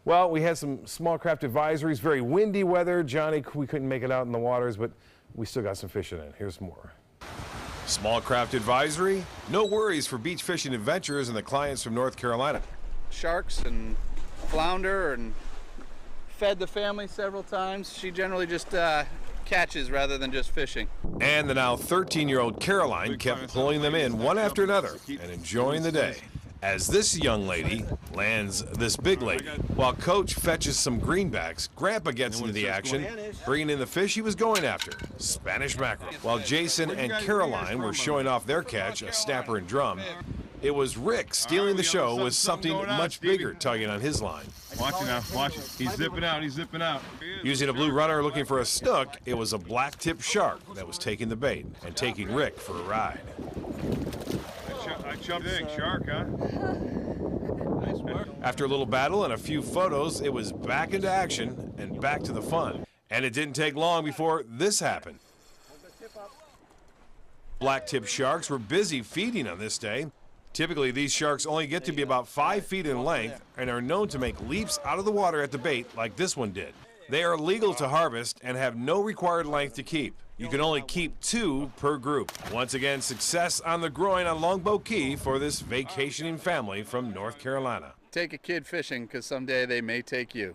Well, we had some small craft advisories, very windy weather. Johnny, we couldn't make it out in the waters, but we still got some fishing in. Here's more. Small craft advisory? No worries for beach fishing adventurers and the clients from North Carolina. Sharks and flounder, and fed the family several times. She generally just catches rather than just fishing. And the now 13-year-old Caroline kept pulling them in one after another and enjoying the day, as this young lady lands this big lady. While Coach fetches some greenbacks, Grandpa gets into the action, bringing in the fish he was going after, Spanish mackerel. While Jason and Caroline were showing off their catch, a snapper and drum, it was Rick stealing the show with something much bigger tugging on his line. Watch it now, watch it. He's zipping out, he's zipping out. Using a blue runner looking for a snook, it was a black-tipped shark that was taking the bait and taking Rick for a ride. I chumped big shark, huh? Nice work. After a little battle and a few photos, it was back into action and back to the fun. And it didn't take long before this happened. Black-tipped sharks were busy feeding on this day. Typically, these sharks only get to be about 5 feet in length and are known to make leaps out of the water at the bait like this one did. They are legal to harvest and have no required length to keep. You can only keep 2 per group. Once again, success on the groin on Longboat Key for this vacationing family from North Carolina. Take a kid fishing, because someday they may take you.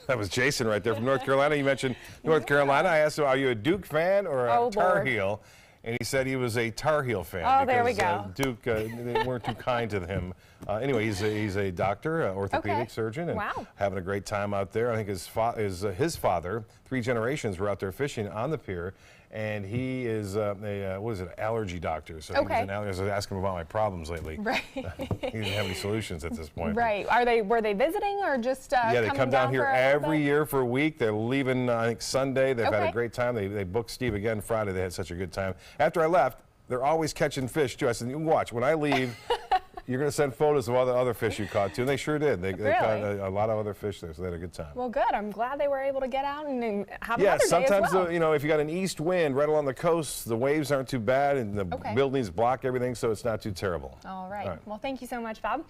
That was Jason right there from North Carolina. You mentioned North Carolina. I asked him, are you a Duke fan or a Tar Heel? And he said he was a Tar Heel fan. Oh, because, there we go. Duke, they weren't too kind to him. Anyway, he's a doctor, orthopedic surgeon, and having a great time out there. I think his father, 3 generations were out there fishing on the pier, and he is allergy doctor. So he was an allergy. I was asking him about my problems lately. Right. He didn't have any solutions at this point. Right. Were they visiting or just yeah, they come down here every year for a week. They're leaving, I think, Sunday. They've had a great time. They booked Steve again Friday. They had such a good time. After I left, they're always catching fish, too. I said, you watch, when I leave, you're going to send photos of all the other fish you caught, too. And they sure did. They caught a lot of other fish there, so they had a good time. Well, good. I'm glad they were able to get out and have another day as sometimes, well. you know, if you got an east wind right along the coast, the waves aren't too bad, and the buildings block everything, so it's not too terrible. All right. Well, thank you so much, Bob.